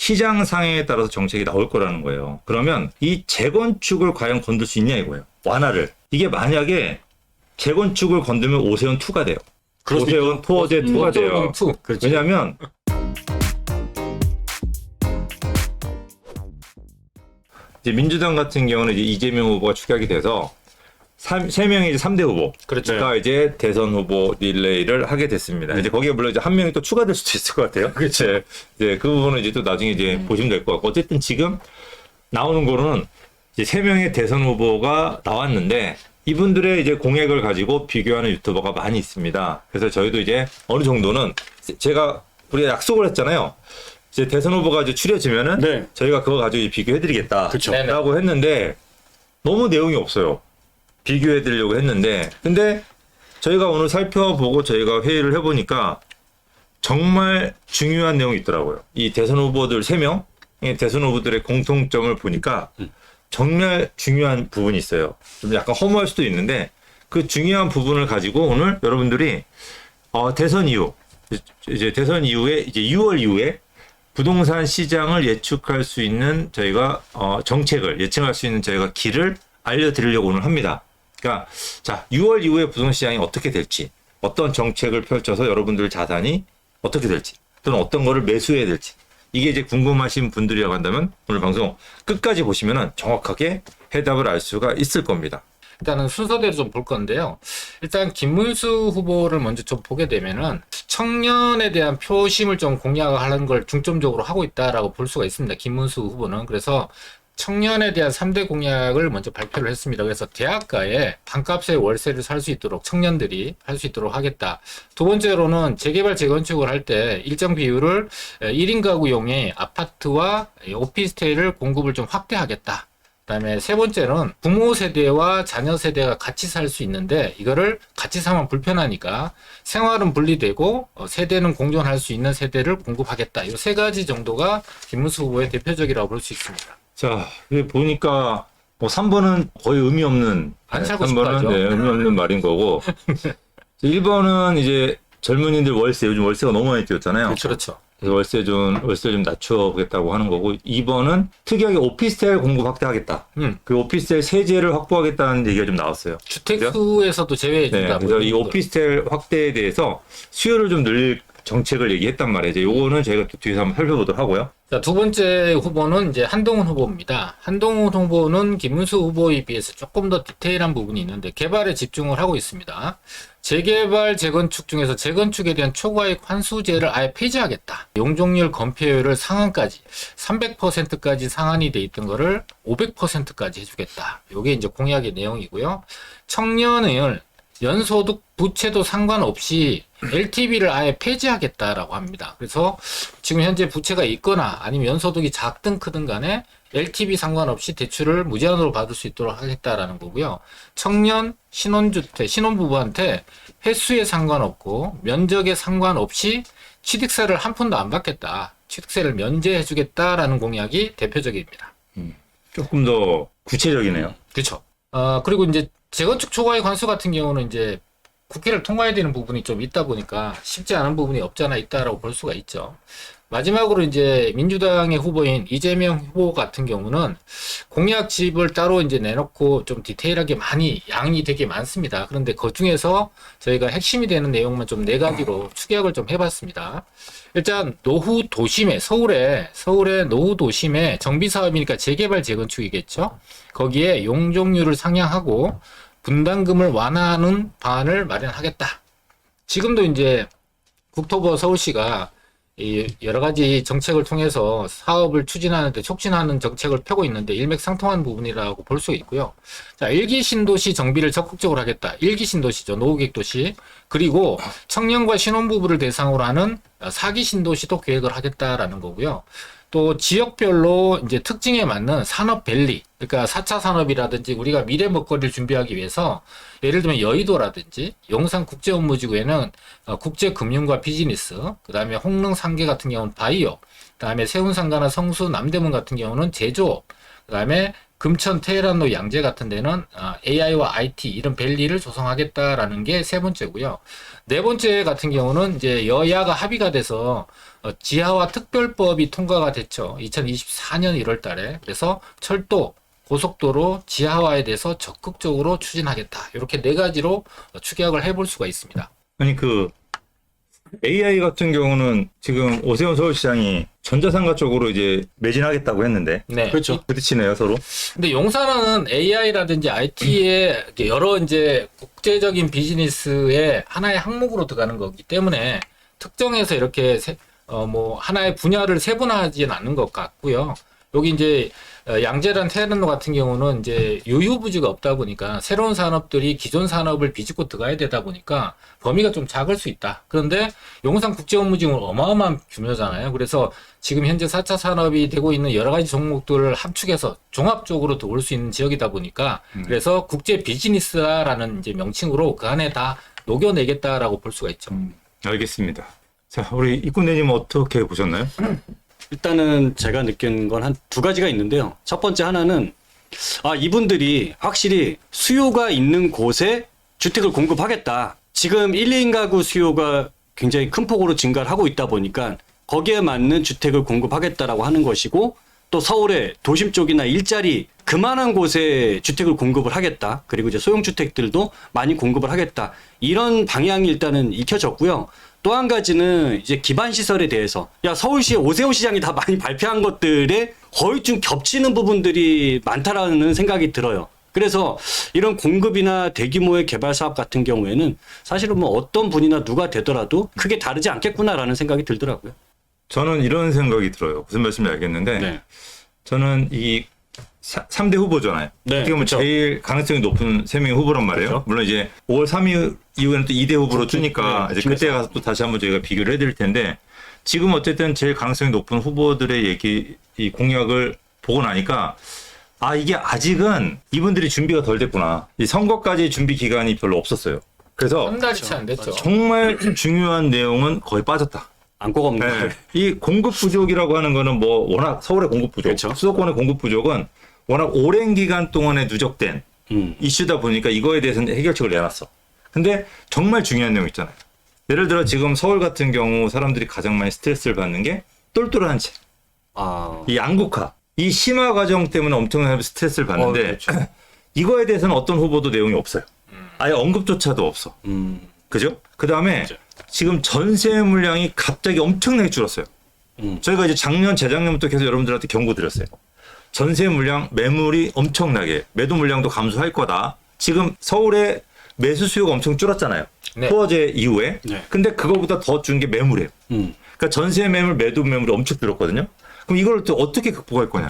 시장 상황에 따라서 정책이 나올 거라는 거예요. 그러면 이 재건축을 과연 건들 수 있냐 이거예요. 완화를. 이게 만약에 재건축을 건들면 오세훈 2가 돼요. 오세훈 토어제 2가 돼요. 그렇죠. 왜냐하면 이제 민주당 같은 경우는 이제 이재명 후보가 추격이 돼서 3명이 이제 3대 후보가 그렇죠. 이제 대선 후보 릴레이를 하게 됐습니다. 이제 거기에 물론 이제 한 명이 또 추가될 수도 있을 것 같아요. 그렇죠. 이제 그 부분은 이제 또 나중에 이제 보시면 될 것 같고, 어쨌든 지금 나오는 거는 이제 3명의 대선 후보가 나왔는데 이분들의 이제 공약을 가지고 비교하는 유튜버가 많이 있습니다. 그래서 저희도 이제 어느 정도는 우리가 약속을 했잖아요. 이제 대선 후보가 이제 추려지면은 네. 저희가 그거 가지고 비교해드리겠다라고 그렇죠. 했는데 너무 내용이 없어요. 비교해드리려고 했는데, 근데 저희가 오늘 살펴보고 저희가 회의를 해보니까 정말 중요한 내용이 있더라고요. 이 대선 후보들 3명, 대선 후보들의 공통점을 보니까 정말 중요한 부분이 있어요. 좀 약간 허무할 수도 있는데 그 중요한 부분을 가지고 오늘 여러분들이 대선 이후, 이제 대선 이후에 이제 6월 이후에 부동산 시장을 예측할 수 있는 저희가 정책을 예측할 수 있는 저희가 길을 알려드리려고 오늘 합니다. 그러니까 자 6월 이후에 부동산 시장이 어떻게 될지, 어떤 정책을 펼쳐서 여러분들 자산이 어떻게 될지, 또는 어떤 거를 매수해야 될지, 이게 이제 궁금하신 분들이라고 한다면 오늘 방송 끝까지 보시면은 정확하게 해답을 알 수가 있을 겁니다. 일단은 순서대로 좀 볼 건데요. 일단 김문수 후보를 먼저 좀 보게 되면은 청년에 대한 표심을 좀 공략하는 걸 중점적으로 하고 있다라고 볼 수가 있습니다. 김문수 후보는. 그래서 청년에 대한 3대 공약을 먼저 발표를 했습니다. 그래서 대학가에 반값에 월세를 살 수 있도록 청년들이 할 수 있도록 하겠다. 두 번째로는 재개발 재건축을 할 때 일정 비율을 1인 가구용의 아파트와 오피스텔을 공급을 좀 확대하겠다. 그다음에 세 번째는 부모 세대와 자녀 세대가 같이 살 수 있는데 이거를 같이 살면 불편하니까 생활은 분리되고 세대는 공존할 수 있는 세대를 공급하겠다. 이 세 가지 정도가 김문수 후보의 대표적이라고 볼 수 있습니다. 자, 보니까 뭐 3번은 거의 의미 없는, 안 살고 싶어 하죠. 의미 없는 말인 거고 1번은 이제 젊은이들 월세, 요즘 월세가 너무 많이 뛰었잖아요. 그렇죠. 그래서 월세 좀 낮춰보겠다고 하는 거고, 2번은 특이하게 오피스텔 공급 확대하겠다. 그 오피스텔 세제를 확보하겠다는 얘기가 좀 나왔어요. 주택수에서도 제외해준다. 네, 그래서 이 오피스텔 확대에 대해서 수요를 좀 늘릴 정책을 얘기했단 말이죠. 요거는 저희가 또 뒤에서 한번 살펴보도록 하고요. 자, 두 번째 후보는 이제 한동훈 후보입니다. 한동훈 후보는 김문수 후보에 비해서 조금 더 디테일한 부분이 있는데 개발에 집중을 하고 있습니다. 재개발, 재건축 중에서 재건축에 대한 초과이익 환수제를 아예 폐지하겠다. 용적률 건폐율을 상한까지 300%까지 상한이 돼 있던 거를 500%까지 해주겠다. 요게 이제 공약의 내용이고요. 청년을 연소득 부채도 상관없이 LTV를 아예 폐지하겠다라고 합니다. 그래서 지금 현재 부채가 있거나 아니면 연소득이 작든 크든 간에 LTV 상관없이 대출을 무제한으로 받을 수 있도록 하겠다라는 거고요. 청년, 신혼주택, 신혼부부한테 횟수에 상관없고 면적에 상관없이 취득세를 한 푼도 안 받겠다. 취득세를 면제해 주겠다라는 공약이 대표적입니다. 조금 더 구체적이네요. 그렇죠. 그리고 이제 재건축 초과이익 환수 같은 경우는 이제 국회를 통과해야 되는 부분이 좀 있다 보니까 쉽지 않은 부분이 없잖아 있다라고 볼 수가 있죠. 마지막으로 이제 민주당의 후보인 이재명 후보 같은 경우는 공약집을 따로 이제 내놓고 좀 디테일하게 많이 양이 되게 많습니다. 그런데 그 중에서 저희가 핵심이 되는 내용만 좀 4가지로 축약을 좀 해봤습니다. 일단 노후 도심에 서울의 노후 도심에 정비 사업이니까 재개발 재건축이겠죠. 거기에 용적률을 상향하고 분담금을 완화하는 방안을 마련하겠다. 지금도 이제 국토부 서울시가 이 여러 가지 정책을 통해서 사업을 추진하는데 촉진하는 정책을 펴고 있는데 일맥상통한 부분이라고 볼 수 있고요. 자, 1기 신도시 정비를 적극적으로 하겠다. 1기 신도시죠. 노후객 도시. 그리고 청년과 신혼부부를 대상으로 하는 4기 신도시도 계획을 하겠다라는 거고요. 또 지역별로 이제 특징에 맞는 산업밸리, 그러니까 4차 산업이라든지 우리가 미래 먹거리를 준비하기 위해서 예를 들면 여의도라든지 용산국제업무지구에는 국제금융과 비즈니스, 그 다음에 홍릉 상계 같은 경우는 바이오, 그 다음에 세운상가나 성수 남대문 같은 경우는 제조업, 그 다음에 금천, 테헤란로, 양재 같은 데는 AI와 IT 이런 밸리를 조성하겠다라는 게 세 번째고요. 네 번째 같은 경우는 이제 여야가 합의가 돼서 지하화 특별법이 통과가 됐죠. 2024년 1월 달에. 그래서 철도, 고속도로 지하화에 대해서 적극적으로 추진하겠다. 이렇게 네 가지로 추격을 해볼 수가 있습니다. 아니 그 AI 같은 경우는 지금 오세훈 서울시장이 전자상가 쪽으로 이제 매진하겠다고 했는데 네. 그렇죠. 부딪히네요 서로. 근데 용산은 AI라든지 IT의 여러 이제 국제적인 비즈니스의 하나의 항목으로 들어가는 거기 때문에 특정해서 이렇게 뭐 하나의 분야를 세분화하지는 않는 것 같고요. 여기 이제 양재란 테헤란로 같은 경우는 이제 유휴부지가 없다 보니까 새로운 산업들이 기존 산업을 비집고 들어가야 되다 보니까 범위가 좀 작을 수 있다. 그런데 용산 국제업무지구는 어마어마한 규모잖아요. 그래서 지금 현재 4차 산업이 되고 있는 여러 가지 종목들을 함축해서 종합적으로 들어올 수 있는 지역이다 보니까 그래서 국제 비즈니스라는 이제 명칭으로 그 안에 다 녹여내겠다라고 볼 수가 있죠. 알겠습니다. 자, 우리 이꾼대님 어떻게 보셨나요? 일단은 제가 느낀 건 한 두 가지가 있는데요. 첫 번째 하나는 이분들이 확실히 수요가 있는 곳에 주택을 공급하겠다. 지금 1, 2인 가구 수요가 굉장히 큰 폭으로 증가를 하고 있다 보니까 거기에 맞는 주택을 공급하겠다라고 하는 것이고 또 서울의 도심 쪽이나 일자리 그만한 곳에 주택을 공급을 하겠다. 그리고 이제 소형 주택들도 많이 공급을 하겠다. 이런 방향이 일단은 익혀졌고요. 또 한 가지는 이제 기반 시설에 대해서 서울시의 오세훈 시장이 다 많이 발표한 것들에 거의 좀 겹치는 부분들이 많다라는 생각이 들어요. 그래서 이런 공급이나 대규모의 개발 사업 같은 경우에는 사실은 뭐 어떤 분이나 누가 되더라도 크게 다르지 않겠구나라는 생각이 들더라고요. 저는 이런 생각이 들어요. 무슨 말씀인지 알겠는데 네. 저는 이 3대 후보잖아요. 네, 어떻게 보면 그렇죠. 제일 가능성이 높은 3명의 후보란 말이에요. 그렇죠. 물론 이제 5월 3일 이후에는 또 2대 후보로 뜨니까 네, 이제 그때 가서 또 다시 한번 저희가 비교를 해드릴 텐데 지금 어쨌든 제일 가능성이 높은 후보들의 이 공약을 보고 나니까 이게 아직은 이분들이 준비가 덜 됐구나. 이 선거까지 준비 기간이 별로 없었어요. 그래서 한 달이 채 안 됐죠. 정말 중요한 내용은 거의 빠졌다. 안고가 없는 네. 거예요. 이 공급 부족이라고 하는 거는 뭐 워낙 서울의 공급 부족, 그렇죠. 수도권의 공급 부족은 워낙 오랜 기간 동안에 누적된 음. 이슈다 보니까 이거에 대해서는 해결책을 내놨어. 근데 정말 중요한 내용 있잖아요. 예를 들어 지금 서울 같은 경우 사람들이 가장 많이 스트레스를 받는 게 똘똘한 채, 이 양극화, 이 심화 과정 때문에 엄청난 스트레스를 받는데 그렇죠. 이거에 대해서는 어떤 후보도 내용이 없어요. 아예 언급조차도 없어. 그죠? 그 다음에 그죠. 지금 전세 물량이 갑자기 엄청나게 줄었어요. 저희가 이제 재작년부터 계속 여러분들한테 경고 드렸어요. 전세 물량, 매물이 엄청나게, 매도 물량도 감소할 거다. 지금 서울의 매수 수요가 엄청 줄었잖아요. 네. 포어제 이후에. 네. 근데 그거보다 더 준 게 매물이에요. 그러니까 전세 매물, 매도 매물이 엄청 줄었거든요. 그럼 이걸 또 어떻게 극복할 거냐.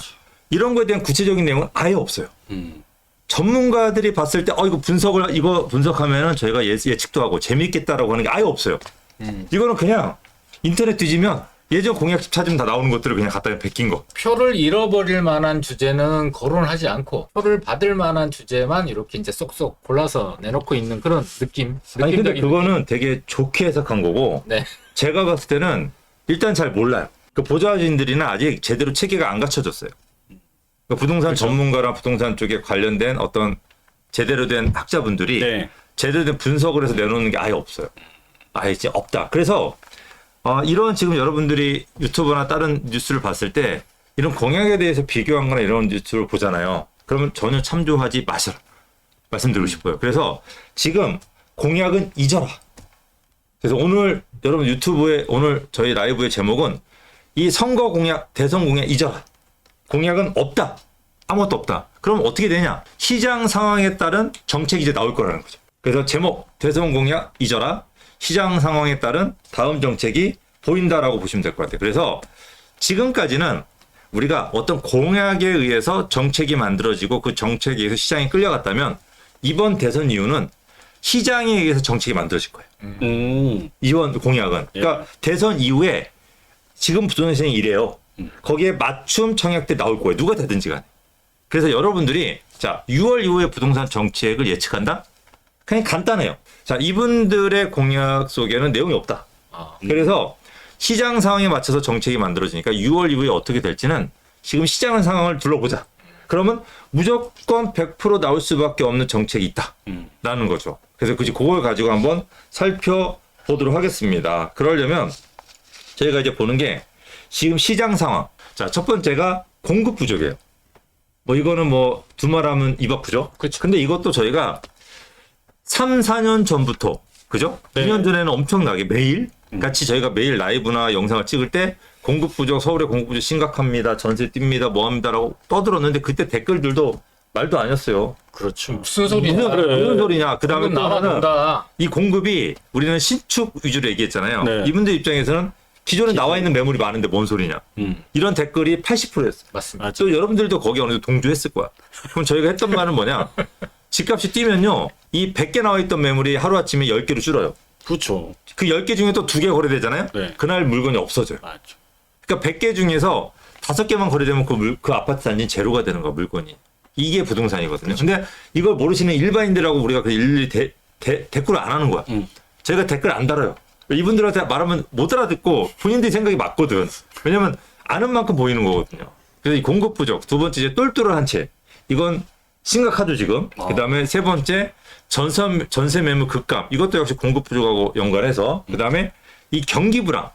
이런 거에 대한 구체적인 내용은 아예 없어요. 전문가들이 봤을 때 이거 분석하면은 저희가 예측도 하고 재미있겠다라고 하는 게 아예 없어요. 이거는 그냥 인터넷 뒤지면 예전 공약집 찾으면 다 나오는 것들을 그냥 갖다 베낀 거. 표를 잃어버릴 만한 주제는 거론하지 않고 표를 받을 만한 주제만 이렇게 이제 쏙쏙 골라서 내놓고 있는 그런 느낌. 아니 근데 느낌적인 그거는 되게 좋게 해석한 거고 네. 제가 봤을 때는 일단 잘 몰라요. 그 보좌진들이나 아직 제대로 체계가 안 갖춰졌어요. 그 부동산 그렇죠. 전문가랑 부동산 쪽에 관련된 어떤 제대로 된 학자분들이 네. 제대로 된 분석을 해서 내놓는 게 아예 없어요. 아예 이제 없다. 그래서 이런 지금 여러분들이 유튜브나 다른 뉴스를 봤을 때 이런 공약에 대해서 비교한 거나 이런 뉴스를 보잖아요. 그러면 전혀 참조하지 마셔라. 말씀드리고 싶어요. 그래서 지금 공약은 잊어라. 그래서 오늘 여러분 유튜브에 오늘 저희 라이브의 제목은 이 선거 공약, 대선 공약 잊어라. 공약은 없다. 아무것도 없다. 그럼 어떻게 되냐? 시장 상황에 따른 정책이 이제 나올 거라는 거죠. 그래서 제목 대선 공약 잊어라. 시장 상황에 따른 다음 정책이 보인다라고 보시면 될 것 같아요. 그래서 지금까지는 우리가 어떤 공약에 의해서 정책이 만들어지고 그 정책에 의해서 시장이 끌려갔다면 이번 대선 이후는 시장에 의해서 정책이 만들어질 거예요. 이번 공약은. 그러니까 대선 이후에 지금 부동산 시장이 이래요. 거기에 맞춤 청약대 나올 거예요. 누가 되든지 간에. 그래서 여러분들이 6월 이후에 부동산 정책을 예측한다? 그냥 간단해요. 이분들의 공약 속에는 내용이 없다. 그래서 시장 상황에 맞춰서 정책이 만들어지니까 6월 이후에 어떻게 될지는 지금 시장 상황을 둘러보자. 그러면 무조건 100% 나올 수밖에 없는 정책이 있다라는 거죠. 그래서 굳이 그걸 가지고 한번 살펴보도록 하겠습니다. 그러려면 저희가 이제 보는 게 지금 시장 상황. 자, 첫 번째가 공급 부족이에요. 뭐 이거는 뭐 두말하면 입 아프죠. 그렇죠. 근데 이것도 저희가 3, 4년 전부터 그죠? 네. 2년 전에는 엄청나게 매일 같이 저희가 매일 라이브나 영상을 찍을 때 공급 부족, 서울의 공급 부족 심각합니다. 전세 띱니다. 뭐 합니다라고 떠들었는데 그때 댓글들도 말도 아니었어요. 그렇죠. 무슨 소리냐? 무슨 소리냐? 그다음에 또 하나는 나와본다. 이 공급이 우리는 신축 위주로 얘기했잖아요. 네. 이분들 입장에서는 기존에 나와 있는 매물이 많은데 뭔 소리냐? 이런 댓글이 80%였어요. 맞습니다. 또 여러분들도 거기 어느 정도 동조했을 거야. 그럼 저희가 했던 말은 뭐냐? 집값이 뛰면요. 이 100개 나와 있던 매물이 하루아침에 10개로 줄어요. 그렇죠. 그 10개 중에 또 2개 거래되잖아요. 네. 그날 물건이 없어져요. 맞죠. 그러니까 100개 중에서 5개만 거래되면 그 아파트 단지 제로가 되는 거야, 물건이. 이게 부동산이거든요. 근데 이걸 모르시는 일반인들하고 우리가 그 일일이 댓글을 안 하는 거야. 저희가 댓글 안 달아요. 이분들한테 말하면 못 알아듣고 본인들이 생각이 맞거든. 왜냐면 아는 만큼 보이는 거거든요. 그래서 이 공급 부족. 두 번째 이제 똘똘한 채. 이건 심각하죠, 지금. 그 다음에 세 번째 전세 매물 급감. 이것도 역시 공급 부족하고 연관해서. 그 다음에 이 경기 불황.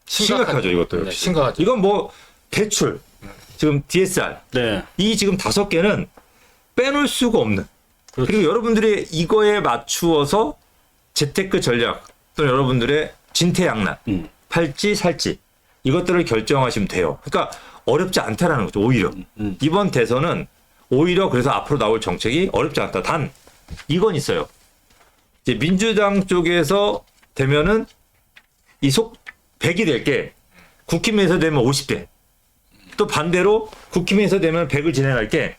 심각하죠, 이것도 네, 역시. 심각하죠. 이건 뭐 대출, 지금 DSR. 네. 이 지금 5개는 빼놓을 수가 없는. 그렇죠. 그리고 여러분들이 이거에 맞추어서 재테크 전략 또는 여러분들의 진퇴양난, 팔지 살지 이것들을 결정하시면 돼요. 그러니까 어렵지 않다라는 거죠. 오히려 이번 대선은 오히려 그래서 앞으로 나올 정책이 어렵지 않다. 단 이건 있어요. 이제 민주당 쪽에서 되면은 이 100이 될 게 국힘에서 되면 50대. 또 반대로 국힘에서 되면 100을 진행할 게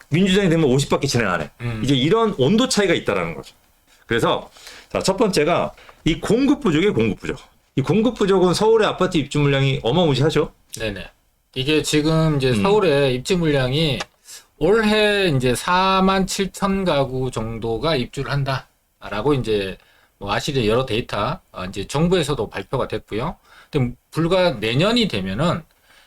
민주당이 되면 50밖에 진행 안 해. 이제 이런 온도 차이가 있다라는 거죠. 그래서 자, 첫 번째가 이 공급 부족이에요, 공급 부족. 이 공급 부족은 서울의 아파트 입주 물량이 어마무시하죠. 네네. 이게 지금 이제 서울의 입주 물량이 올해 이제 4만 7천 가구 정도가 입주를 한다라고 이제 뭐 아시는 여러 데이터 이제 정부에서도 발표가 됐고요. 근데 불과 내년이 되면은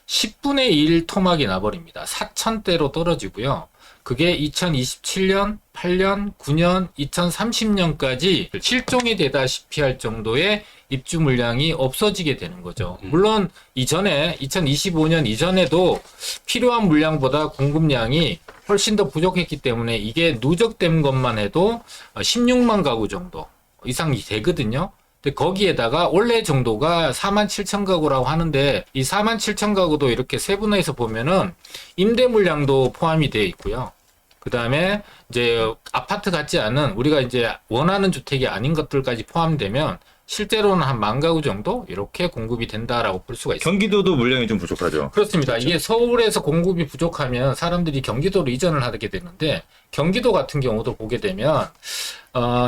10분의 1 토막이 나버립니다. 4천대로 떨어지고요. 그게 2027년, 8년, 9년, 2030년까지 실종이 되다시피 할 정도의 입주 물량이 없어지게 되는 거죠. 물론 이전에 2025년 이전에도 필요한 물량보다 공급량이 훨씬 더 부족했기 때문에 이게 누적된 것만 해도 16만 가구 정도 이상이 되거든요. 근데 거기에다가 원래 정도가 4만 7천 가구라고 하는데 이 4만 7천 가구도 이렇게 세분화해서 보면은 임대 물량도 포함이 되어 있고요. 그 다음에 이제 아파트 같지 않은 우리가 이제 원하는 주택이 아닌 것들까지 포함되면 실제로는 한 10,000 가구 정도 이렇게 공급이 된다라고 볼 수가 있습니다. 경기도도 물량이 좀 부족하죠. 그렇습니다. 이게 서울에서 공급이 부족하면 사람들이 경기도로 이전을 하게 되는데 경기도 같은 경우도 보게 되면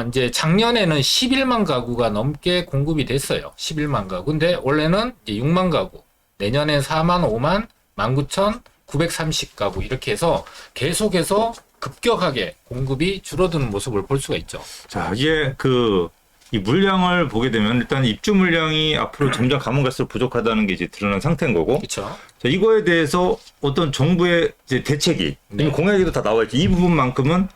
이제 작년에는 11만 가구가 넘게 공급이 됐어요. 11만 가구. 근데 원래는 이제 6만 가구. 내년엔 4만, 5만, 19,930가구 이렇게 해서 계속해서 급격하게 공급이 줄어드는 모습을 볼 수가 있죠. 자, 이게 이 물량을 보게 되면 일단 입주 물량이 앞으로 점점 가면 갈수록 부족하다는 게 이제 드러난 상태인 거고. 그렇죠. 자, 이거에 대해서 어떤 정부의 이제 대책이 이미 공약에도 다 나와 있지. 이 부분만큼은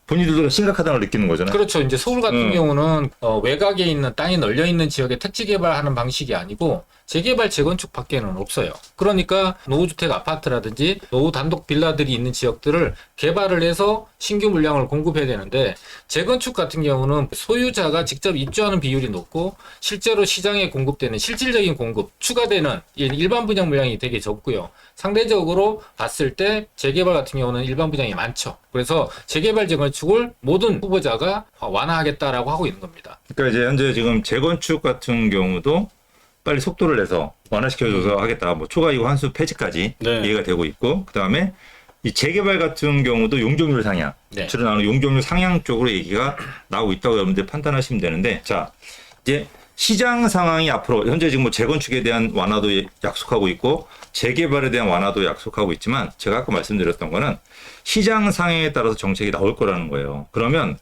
본인들도 심각하다는 걸 느끼는 거잖아요. 그렇죠. 이제 서울 같은 경우는 외곽에 있는 땅이 널려 있는 지역에 택지 개발하는 방식이 아니고 재개발 재건축밖에는 없어요. 그러니까 노후주택 아파트라든지 노후 단독 빌라들이 있는 지역들을 개발을 해서 신규 물량을 공급해야 되는데 재건축 같은 경우는 소유자가 직접 입주하는 비율이 높고 실제로 시장에 공급되는 실질적인 공급, 추가되는 일반 분양 물량이 되게 적고요. 상대적으로 봤을 때 재개발 같은 경우는 일반 분양이 많죠. 그래서 재개발 재건축을 모든 후보자가 완화하겠다라고 하고 있는 겁니다. 그러니까 이제 현재 지금 재건축 같은 경우도 빨리 속도를 내서 완화시켜줘서 하겠다. 뭐 초과이익 환수 폐지까지 네. 이해가 되고 있고, 그 다음에 이 재개발 같은 경우도 용적률 상향, 네. 주로 나오는 용적률 상향 쪽으로 얘기가 나오고 있다고 여러분들 판단하시면 되는데, 자 이제 시장 상황이 앞으로 현재 지금 뭐 재건축에 대한 완화도 약속하고 있고 재개발에 대한 완화도 약속하고 있지만 제가 아까 말씀드렸던 거는 시장 상황에 따라서 정책이 나올 거라는 거예요. 그러면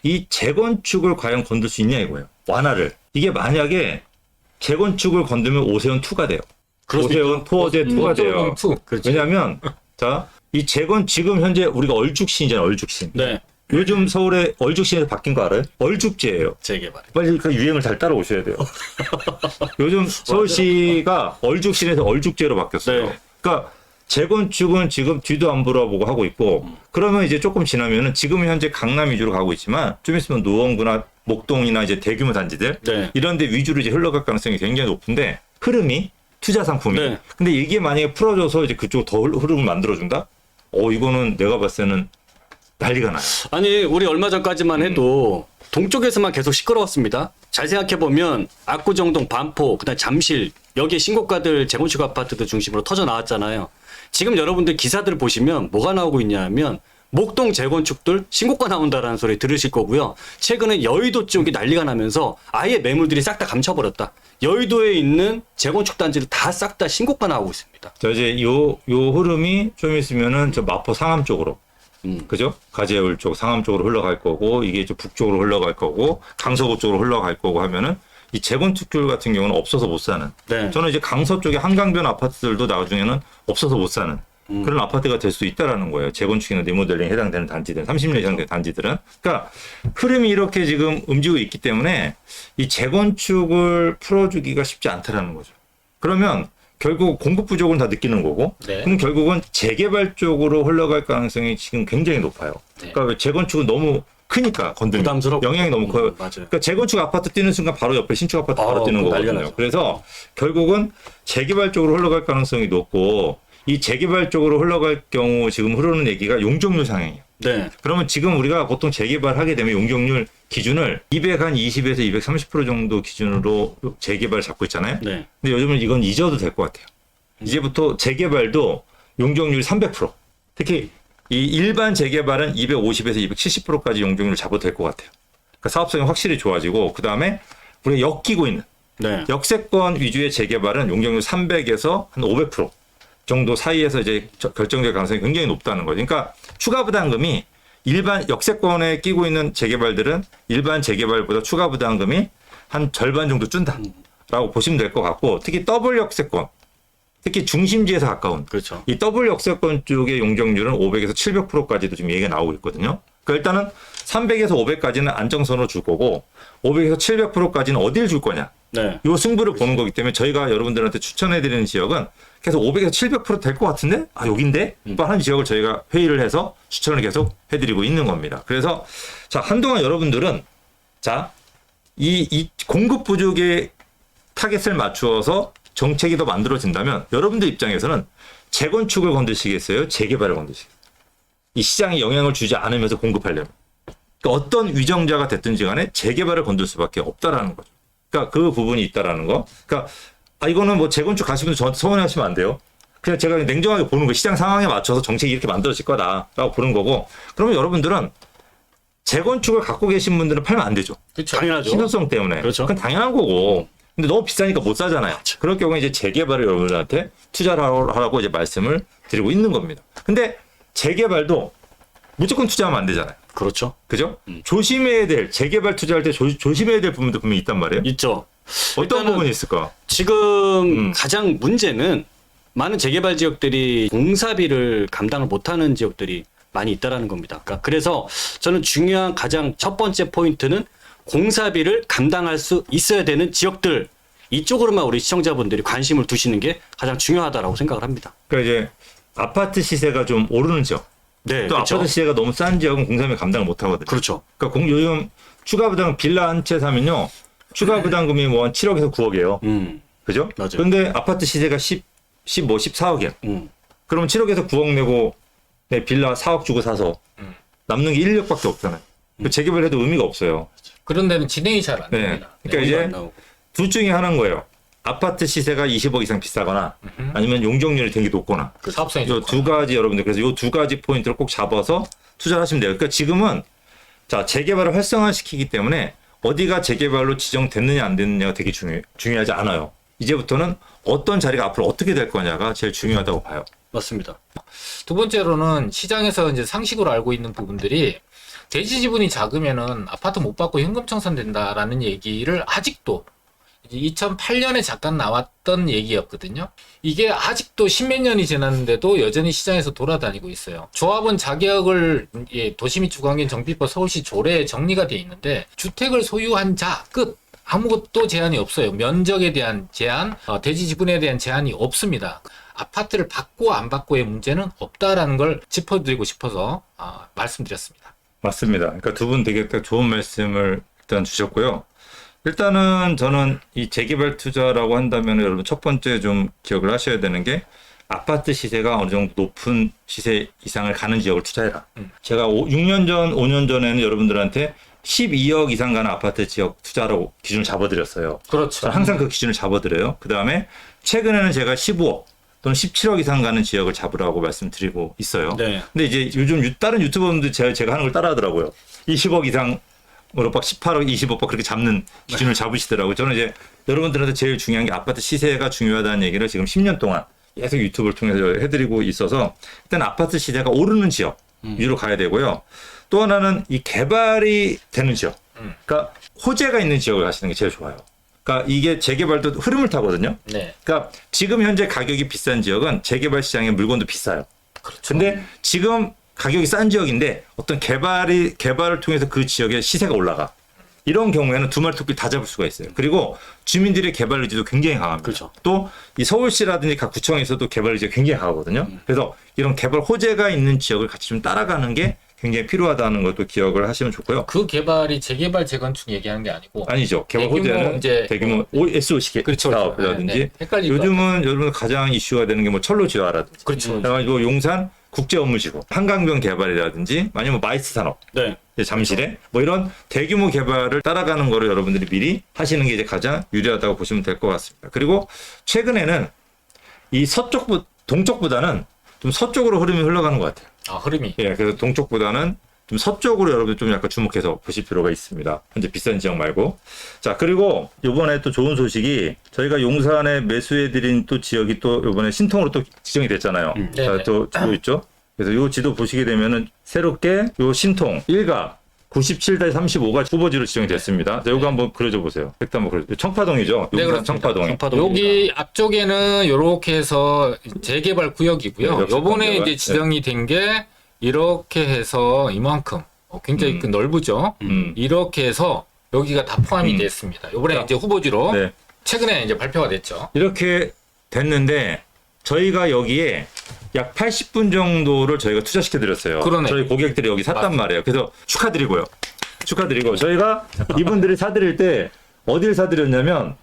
이 재건축을 과연 건들 수 있냐 이거예요. 완화를. 이게 만약에 재건축을 건들면 오세훈 2가 돼요. 그럴 수 있죠. 오세훈 토어제 2가 돼요. 투. 그렇죠. 왜냐하면 자 이 재건 지금 현재 우리가 얼죽신이잖아요. 얼죽신. 네. 요즘 서울에 얼죽신에서 바뀐 거 알아요? 얼죽제예요. 재개발. 빨리 그 유행을 잘 따라오셔야 돼요. 요즘 서울시가 얼죽신에서 얼죽제로 바뀌었어요. 네. 그러니까 재건축은 지금 뒤도 안 돌아보고 하고 있고 그러면 이제 조금 지나면은 지금 현재 강남 위주로 가고 있지만 좀 있으면 노원구나 목동이나 이제 대규모 단지들 네. 이런 데 위주로 이제 흘러갈 가능성이 굉장히 높은데 흐름이 투자 상품이. 네. 근데 이게 만약에 풀어져서 이제 그쪽 더 흐름을 만들어준다? 이거는 내가 봤을 때는 난리가 나요. 아니 우리 얼마 전까지만 해도 동쪽에서만 계속 시끄러웠습니다. 잘 생각해 보면 압구정동, 반포, 그다음 잠실 여기에 신고가들 재건축 아파트들 중심으로 터져 나왔잖아요. 지금 여러분들 기사들 보시면 뭐가 나오고 있냐면 목동 재건축들 신고가 나온다라는 소리 들으실 거고요. 최근에 여의도 쪽이 난리가 나면서 아예 매물들이 싹 다 감춰버렸다. 여의도에 있는 재건축 단지를 다 싹 다 신고가 나오고 있습니다. 자, 이제 요 흐름이 좀 있으면은 저 마포 상암 쪽으로. 그죠? 가재울 쪽 상암 쪽으로 흘러갈 거고 이게 좀 북쪽으로 흘러갈 거고 강서구 쪽으로 흘러갈 거고 하면은 이 재건축들 같은 경우는 없어서 못 사는. 네. 저는 이제 강서 쪽에 한강변 아파트들도 나중에는 없어서 못 사는 그런 아파트가 될 수 있다라는 거예요. 재건축이나 리모델링에 해당되는 단지들은 30년 이상 된 단지들은. 그러니까 흐름이 이렇게 지금 움직이고 있기 때문에 이 재건축을 풀어주기가 쉽지 않다라는 거죠. 그러면 결국 공급 부족은 다 느끼는 거고, 네. 그럼 결국은 재개발 쪽으로 흘러갈 가능성이 지금 굉장히 높아요. 네. 그러니까 재건축은 너무 크니까 건들면 부담스럽고. 영향이 너무 커요. 맞아요. 그러니까 재건축 아파트 뛰는 순간 바로 옆에 신축 아파트 바로 뛰는 난리가 거거든요. 나죠. 그래서 결국은 재개발 쪽으로 흘러갈 가능성이 높고 이 재개발 쪽으로 흘러갈 경우 지금 흐르는 얘기가 용적률 상향이에요. 네. 그러면 지금 우리가 보통 재개발하게 되면 용적률 기준을 220에서 230% 정도 기준으로 재개발 잡고 있잖아요. 네. 근데 요즘은 이건 잊어도 될 것 같아요. 이제부터 재개발도 용적률 300%. 특히 이 일반 재개발은 250에서 270%까지 용적률을 잡아도 될 것 같아요. 그러니까 사업성이 확실히 좋아지고 그 다음에 우리가 엮이고 있는 네. 역세권 위주의 재개발은 용적률 300에서 한 500% 정도 사이에서 이제 결정될 가능성이 굉장히 높다는 거죠. 그러니까 추가 부담금이 일반 역세권에 끼고 있는 재개발들은 일반 재개발보다 추가 부담금이 한 절반 정도 준다라고 보시면 될 것 같고 특히 더블 역세권, 특히 중심지에서 가까운 그렇죠. 이 더블 역세권 쪽의 용적률은 500에서 700%까지도 지금 얘기가 나오고 있거든요. 그러니까 일단은 300에서 500까지는 안정선으로 줄 거고 500에서 700%까지는 어딜 줄 거냐. 네. 요 승부를 보는 거기 때문에 저희가 여러분들한테 추천해드리는 지역은 계속 500에서 700% 될 것 같은데? 아, 여긴데? 또 하는 지역을 저희가 회의를 해서 추천을 계속 해드리고 있는 겁니다. 그래서 자, 한동안 여러분들은 자, 이 공급 부족의 타겟을 맞추어서 정책이 더 만들어진다면 여러분들 입장에서는 재건축을 건드시겠어요? 재개발을 건드시겠어요? 이 시장에 영향을 주지 않으면서 공급하려면. 그러니까 어떤 위정자가 됐든지 간에 재개발을 건들 수밖에 없다라는 거죠. 그러니까 그 부분이 있다라는 거. 그러니까 이거는 뭐 재건축 가시는 분들 저한테 서운해하시면 안 돼요. 그냥 제가 냉정하게 보는 거 시장 상황에 맞춰서 정책이 이렇게 만들어질 거다라고 보는 거고. 그러면 여러분들은 재건축을 갖고 계신 분들은 팔면 안 되죠. 그렇죠. 당연하죠. 신선성 때문에. 그렇죠. 그건 당연한 거고. 근데 너무 비싸니까 못 사잖아요. 그럴 경우에 이제 재개발을 여러분들한테 투자를 하라고 이제 말씀을 드리고 있는 겁니다. 근데 재개발도 무조건 투자하면 안 되잖아요. 그렇죠. 그죠? 조심해야 될, 재개발 투자할 때 조심해야 될 부분도 분명히 있단 말이에요. 있죠. 어떤 일단은 부분이 있을까? 지금 가장 문제는 많은 재개발 지역들이 공사비를 감당을 못하는 지역들이 많이 있다라는 겁니다. 그러니까 그래서 저는 중요한 가장 첫 번째 포인트는 공사비를 감당할 수 있어야 되는 지역들 이쪽으로만 우리 시청자분들이 관심을 두시는 게 가장 중요하다라고 생각을 합니다. 그러니까 이제 아파트 시세가 좀 오르는 지역, 네, 또 그렇죠. 아파트 시세가 너무 싼 지역은 공사비 감당을 못 하거든요. 그렇죠. 그러니까 요즘 추가 부담 빌라 한 채 사면요, 추가 부담금이 뭐 한 7억에서 9억이에요. 그죠? 맞아요. 그런데 아파트 시세가 14억이야. 그럼 7억에서 9억 내고 내 빌라 4억 주고 사서 남는 게 1억밖에 없잖아요. 재개발해도 의미가 없어요. 그런 데는 진행이 잘 안 네. 됩니다. 그러니까 안 이제 나오고. 둘 중에 하나인 거예요. 아파트 시세가 20억 이상 비싸거나 아니면 용적률이 되게 높거나. 사업성이 이 좋고. 두 가지 여러분들 그래서 이 두 가지 포인트를 꼭 잡아서 투자를 하시면 돼요. 그러니까 지금은 자 재개발을 활성화시키기 때문에 어디가 재개발로 지정됐느냐 안 됐느냐가 되게 중요하지 않아요. 이제부터는 어떤 자리가 앞으로 어떻게 될 거냐가 제일 중요하다고 봐요. 맞습니다. 두 번째로는 시장에서 이제 상식으로 알고 있는 부분들이 대지 지분이 작으면은 아파트 못 받고 현금 청산된다라는 얘기를 아직도 이제 2008년에 잠깐 나왔던 얘기였거든요. 이게 아직도 십몇 년이 지났는데도 여전히 시장에서 돌아다니고 있어요. 조합원 자격을 도시및 주거환경 정비법 서울시 조례에 정리가 되어 있는데 주택을 소유한 자 끝. 아무것도 제한이 없어요. 면적에 대한 제한, 대지 지분에 대한 제한이 없습니다. 아파트를 받고 안 받고의 문제는 없다라는 걸 짚어드리고 싶어서 말씀드렸습니다. 맞습니다. 그러니까 두 분 되게 좋은 말씀을 일단 주셨고요. 일단은 저는 이 재개발 투자라고 한다면 여러분 첫 번째 좀 기억을 하셔야 되는 게 아파트 시세가 어느 정도 높은 시세 이상을 가는 지역을 투자해라. 제가 6년 전, 5년 전에는 여러분들한테 12억 이상 가는 아파트 지역 투자라고 기준을 잡아드렸어요. 그렇죠. 저는 항상 그 기준을 잡아드려요. 그 다음에 최근에는 제가 15억 또는 17억 이상 가는 지역을 잡으라고 말씀드리고 있어요. 네. 근데 이제 요즘 다른 유튜버분들 제가 하는 걸 따라하더라고요. 20억 이상으로 막 18억, 20억 그렇게 잡는 기준을 잡으시더라고요. 저는 이제 여러분들한테 제일 중요한 게 아파트 시세가 중요하다는 얘기를 지금 10년 동안 계속 유튜브를 통해서 해드리고 있어서 일단 아파트 시세가 오르는 지역 위로 가야 되고요. 또 하나는 이 개발이 되는 지역. 그러니까 호재가 있는 지역을 가시는 게 제일 좋아요. 그러니까 이게 재개발도 흐름을 타거든요. 네. 그러니까 지금 현재 가격이 비싼 지역은 재개발 시장에 물건도 비싸요. 그렇죠. 근데 지금 가격이 싼 지역인데 어떤 개발을 통해서 그 지역의 시세가 올라가. 이런 경우에는 두 마리 토끼 다 잡을 수가 있어요. 그리고 주민들의 개발 의지도 굉장히 강합니다. 그렇죠. 또 이 서울시라든지 각 구청에서도 개발 의지가 굉장히 강하거든요. 그래서 이런 개발 호재가 있는 지역을 같이 좀 따라가는 게 굉장히 필요하다는 것도 기억을 하시면 좋고요. 그 개발이 재개발 재건축 얘기하는 게 아니고 아니죠. 개발 대규모 호재는 이제 대규모 SOC 그렇죠. 사업이라든지 네. 헷갈리고 요즘은 여러분 가장 이슈가 되는 게 뭐 철로 지화라든지 그렇죠. 그다음에 뭐 용산 국제 업무지구, 한강변 개발이라든지 아니면 마이스 산업 네. 이제 잠실에 뭐 이런 대규모 개발을 따라가는 거를 여러분들이 미리 하시는 게 이제 가장 유리하다고 보시면 될 것 같습니다. 그리고 최근에는 이 동쪽보다는 좀 서쪽으로 흐름이 흘러가는 것 같아요. 흐름이. 예, 그래서 동쪽보다는 좀 서쪽으로 여러분들 좀 약간 주목해서 보실 필요가 있습니다. 현재 비싼 지역 말고. 자, 그리고 이번에 또 좋은 소식이 저희가 용산에 매수해드린 또 지역이 또 이번에 신통으로 또 지정이 됐잖아요. 자, 또 지도 있죠. 그래서 이 지도 보시게 되면은 새롭게 요 신통 1가 97-35가 후보지로 지정이 됐습니다. 자, 요거 한번 그려줘 보세요. 백도 한번 그려줘. 청파동이죠. 네, 용산 그렇습니다. 청파동이. 여기 앞쪽에는 이렇게 해서 재개발 구역이고요. 네, 요번에 역세권 이제 지정이 된 게 이렇게 해서 이만큼 굉장히 넓죠. 이렇게 해서 여기가 다 포함이 됐습니다. 요번에 이제 후보지로 네. 최근에 이제 발표가 됐죠. 이렇게 됐는데 저희가 여기에 약 80분 정도를 저희가 투자시켜 드렸어요. 그러네. 저희 고객들이 여기 샀단 맞습니다. 말이에요. 그래서 축하드리고요. 축하드리고 저희가 이분들이 사드릴 때 어디를 사드렸냐면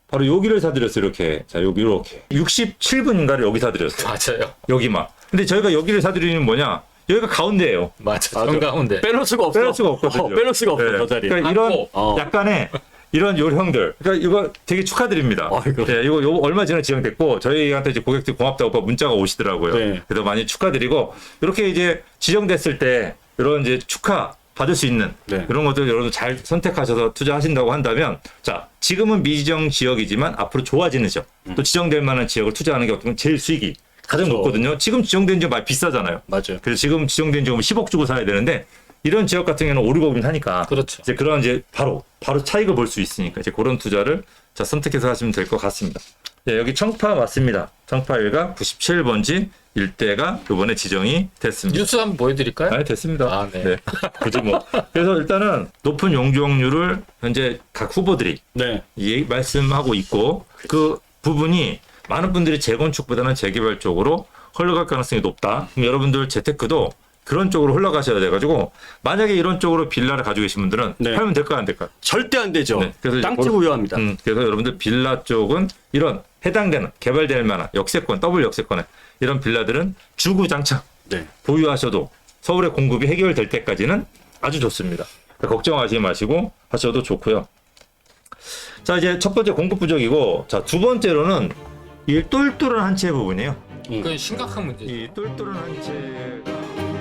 바로 여기를 사드렸어요. 이렇게. 자, 여기 이렇게 67분인가를 여기 사드렸어요. 맞아요. 여기만. 근데 저희가 여기를 사드리는 뭐냐? 여기가 가운데예요. 맞아. 정가운데. 빼놓을 수가 없어. 빼놓을 수가 없거든요. 빼놓을 수가 없어. 네. 저 자리. 그러니까 이런 맞고. 약간의 이런 요령들. 그러니까 이거 되게 축하드립니다. 아이고. 네, 이거 얼마 전에 지정됐고 저희한테 이제 고객들 고맙다고 문자가 오시더라고요. 네. 그래서 많이 축하드리고 이렇게 이제 지정됐을 때 이런 이제 축하 받을 수 있는 네. 이런 것들 여러분 잘 선택하셔서 투자하신다고 한다면 자 지금은 미지정 지역이지만 앞으로 좋아지는 지역 또 지정될 만한 지역을 투자하는 게 어떻게 보면 제일 수익이 가장 그렇죠. 높거든요. 지금 지정된 지역 많이 비싸잖아요. 맞아요. 그래서 지금 지정된 지역은 10억 주고 사야 되는데 이런 지역 같은 경우는 오르고 오긴 하니까 그렇죠. 이제 그런 이제 바로 차익을 볼 수 있으니까 이제 그런 투자를 자 선택해서 하시면 될 것 같습니다. 네, 여기 청파 맞습니다. 청파일가 97번지 일대가 이번에 지정이 됐습니다. 뉴스 한번 보여드릴까요? 아, 됐습니다. 아, 네. 그죠 뭐. 그래서 일단은 높은 용적률을 현재 각 후보들이 네. 말씀하고 있고 그 부분이 많은 분들이 재건축보다는 재개발 쪽으로 흘러갈 가능성이 높다. 그럼 여러분들 재테크도 그런 쪽으로 흘러가셔야 돼가지고 만약에 이런 쪽으로 빌라를 가지고 계신 분들은 네. 팔면 될까요 안 될까요? 절대 안 되죠. 네, 그래서 땅집 우려합니다. 그래서 여러분들 빌라 쪽은 이런 해당되는 개발될 만한 역세권 더블 역세권에 이런 빌라들은 주구장창 네. 보유하셔도 서울의 공급이 해결될 때까지는 아주 좋습니다. 그러니까 걱정하지 마시고 하셔도 좋고요. 자 이제 첫 번째 공급 부족이고 자 두 번째로는 이 똘똘한 한 채 부분이에요. 그건 심각한 문제죠. 이 똘똘한 한 채가